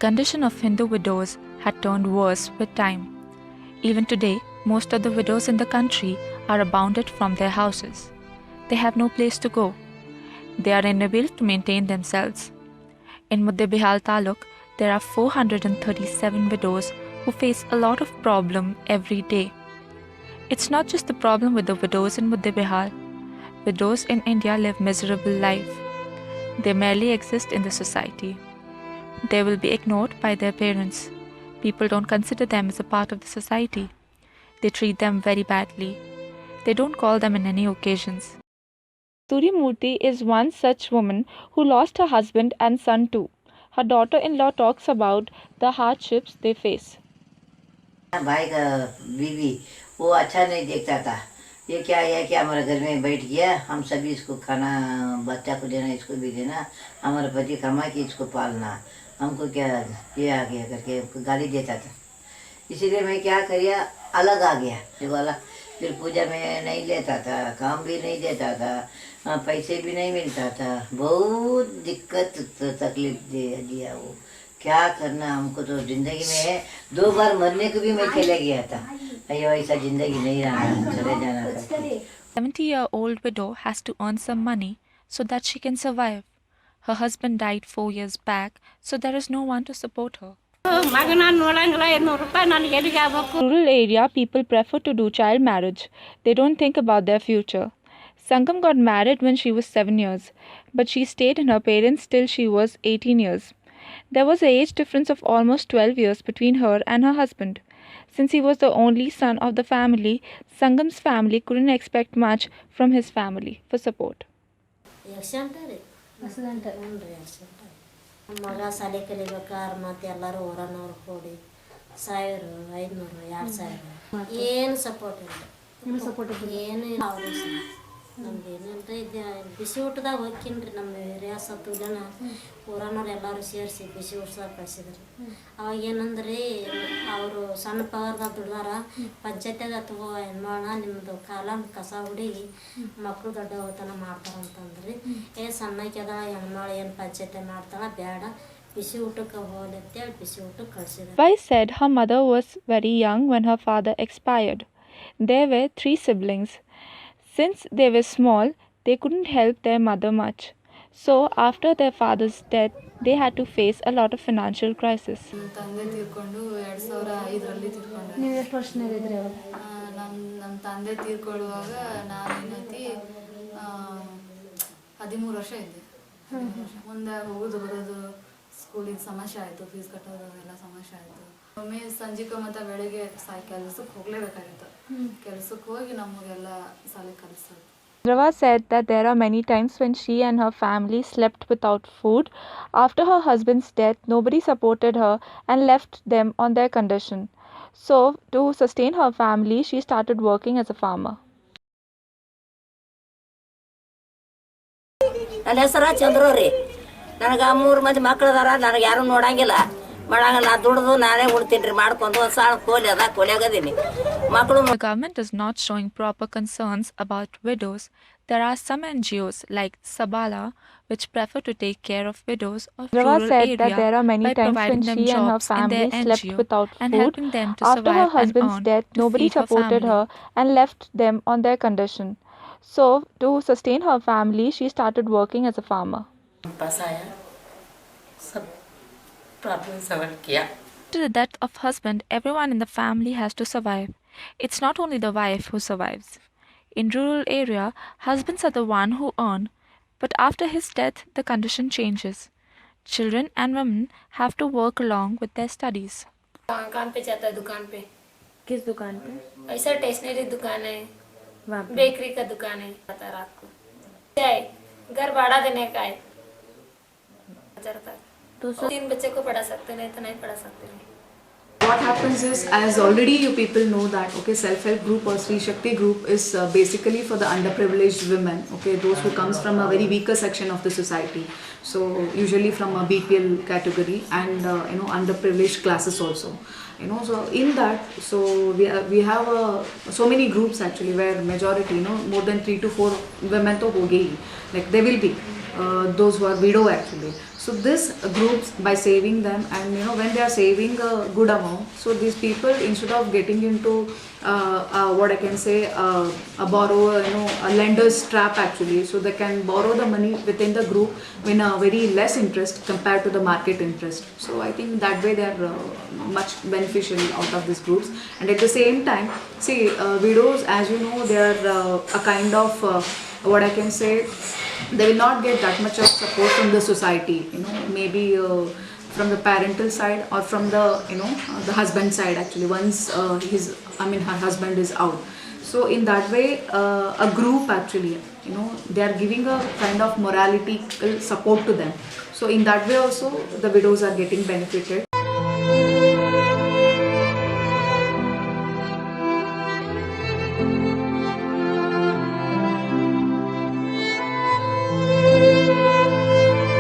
condition of Hindu widows had turned worse with time. Even today, most of the widows in the country are abandoned from their houses. They have no place to go. They are unable to maintain themselves. In Muddebihal Taluk, there are 437 widows who face a lot of problem every day. It's not just the problem with the widows in Muddebihal. Widows in India live miserable life. They merely exist in the society. They will be ignored by their parents. People don't consider them as a part of the society. They treat them very badly. They don't call them in any occasions. Turi Murthy is one such woman who lost her husband and son too. Her daughter-in-law talks about the hardships they face. भाई का बीवी वो अच्छा नहीं देखता था। ये क्या है कि हमारे घर में बैठ गया, हम सभी इसको खाना बच्चा को देना, इसको भी देना, हमारे पति कमा के इसको पालना, हमको क्या ये आ गया करके गाली देता था। इसीलिए मैं क्या करिया, अलग आ गया ये वाला। फिर पूजा में नहीं लेता था, काम भी नहीं देता था, पैसे भी नहीं मिलता था, बहुत दिक्कत तकलीफ दिया वो। क्या करना, हमको तो जिंदगी में है 2 बार मरने को भी मैं चले गया था। अयो ऐसा जिंदगी नहीं रहा, चले जाना करके। 70-year-old widow has to earn some money so that she can survive. Her husband died 4 years back, so there is no one to support her. Rural area people prefer to do child marriage. They don't think about their future. Sangam got married when she was 7 years, but she stayed in her parents till she was 18 years. There was an age difference of almost 12 years between her and her husband. Since he was the only son of the family, Sangam's family couldn't expect much from his family for support. ಮಗ ಶಾಲೆ ಕಲಿಬೇಕಾದ್ರೆ ಮತ್ತೆ ಎಲ್ಲರೂ ಹೊರನವ್ರು ಕೂಡಿ 1500 2000 ಏನು support ಇಲ್ಲ, ಏನು ನಮ್ಗೇನಂದ್ರೆ ಬಿಸಿ ಊಟದಾಗ ಹೋಗ್ತೀನಿ ನಮ್ಮ ಏರಿಯಾ ಸತ್ತುದನ ಊರನವ್ರು ಎಲ್ಲರೂ ಸೇರಿಸಿ ಬಿಸಿ ಊಟ ಕಳಿಸಿದ್ರು. ಅವಾಗ ಏನಂದ್ರಿ, ಅವರು ಸಣ್ಣ ಪವರ್ದಾಗ ದುಡ್ದಾರ, ಪಂಚಾಯತ್ಯಾಗ ಅಥವಾ ಹೆಣ್ಮಾಣ ನಿಮ್ಮದು ಕಾಲ ಕಸ ಹುಡುಗಿ ಮಕ್ಕಳು ದೊಡ್ಡ ಹೋತನ ಮಾಡ್ತಾರಂತಂದ್ರಿ. ಸಣ್ಣಕ್ಕೆ ಅದ ಹೆಣ್ಮಾಳ ಏನು ಪಂಚಾಯತ್ಯ ಮಾಡ್ತಾಳ, ಬೇಡ ಬಿಸಿ ಊಟಕ್ಕೆ ಹೋಗಲಿ ಅಂತೇಳಿ ಬಿಸಿ ಊಟಕ್ಕೆ ಕಳಿಸಿದ್ರು. Vai said her mother was very young when her father expired. There were 3 siblings. Since they were small, they couldn't help their mother much. So, after their father's death, they had to face a lot of financial crisis. ತಂದೆ ತೀರ್ಕೊಂಡು 2005ರಲ್ಲಿ ತೀರ್ಕೊಂಡ್ರು. ನೀವು ಎಷ್ಟು ವರ್ಷನಾಗಿದ್ರಿ ಅವಾಗ? ನಮ್ಮ ತಂದೆ ತೀರ್ಕೊಳ್ಳುವಾಗ ನಾನೇನೈತಿ 13 ವರ್ಷ ಇದ್ದೆ. ಮುಂದೆ ಹೋಗೋದು ಬರೋದು ಸ್ಕೂಲಿಗೆ ಸಮಸ್ಯೆ ಆಯಿತು, ಫೀಸ್ ಕಟ್ಟೋದು ಎಲ್ಲ ಸಮಸ್ಯೆ ಆಯಿತು. ಒಮ್ಮೆ ಸಂಜೆಗೆ ಮತ್ತು ಬೆಳಗ್ಗೆ ಕೆಲಸಕ್ಕೆ ಹೋಗಲೇಬೇಕಾಗಿತ್ತು. ಕೆಲಸಕ್ಕೆ ಹೋಗಿ ನಮಗೆಲ್ಲ ಶಾಲೆ ಕಲಿಸೋದು. Rava said that there are many times when she and her family slept without food. After her husband's death, nobody supported her and left them on their condition. So, to sustain her family, she started working as a farmer. ನನ್ನ ಹೆಸರು ಚಂದ್ರು ರೀ. ನನಗೆ 3 ಮಂದಿ ಮಕ್ಕಳದಾರ, ನನಗೆ ಯಾರು ನೋಡಂಗಿಲ್ಲ ಮಾಡಂಗಿಲ್ಲ. ನಾ ದುಡ್ದು ನಾನೇ ಉಣ್ತೀನಿ ರೀ, ಮಾಡ್ಕೊಂಡು ಒಂದು ಸಾಲ ಕೋಲಿ ಅದ, ಕೋಲಿಯಾಗದೀನಿ ಮಕ್ಕಳು. The government is not showing proper concerns about widows. There are some NGOs like Sabala which prefer to take care of widows of rural area that there are many by times providing when them she and her jobs in family their slept NGO without and food. helping them to After her survive and husband's earn death, to nobody feed her supported family. her and left them on their condition. So, to sustain her family, she started working as a farmer. After the death of husband, everyone in the family has to survive. It's not only the wife who survives. In rural area, husbands are the one who earn, but after his death, the condition changes. Children and women have to work along with their studies. काम पे जाता है, दुकान पे। किस दुकान पे? ऐसा स्टेशनरी दुकान है, वहाँ पे बेकरी का दुकान है। आता रात को चाहे घर भाड़ा देने का है, तो 3 बच्चे को पढ़ा सकते नहीं तो नहीं पढ़ा सकते नहीं। What happens is, as already you people know that, okay, self-help group or Sri Shakti group is basically for the underprivileged women, okay, those who comes from a very weaker section of the society. So usually from a BPL category and underprivileged classes also. you know. So in that, so we have so many groups actually where majority, you know, more than 3 to 4 women to hoge hi, like they will be those who are widow actually. So this groups, by saving them, and you know, when they are saving a good amount, so these people, instead of getting into what I can say, a borrower, you know, a lender's trap actually, so they can borrow the money within the group in a very less interest compared to the market interest. So I think that way they are much beneficial out of these groups. And at the same time, see, widows, as you know, they are a kind of what I can say, they will not get that much of support from the society, you know, maybe from the parental side or from the, you know, the husband side actually, once her husband is out. So in that way, a group actually, you know, they are giving a kind of morality support to them. So in that way also the widows are getting benefited.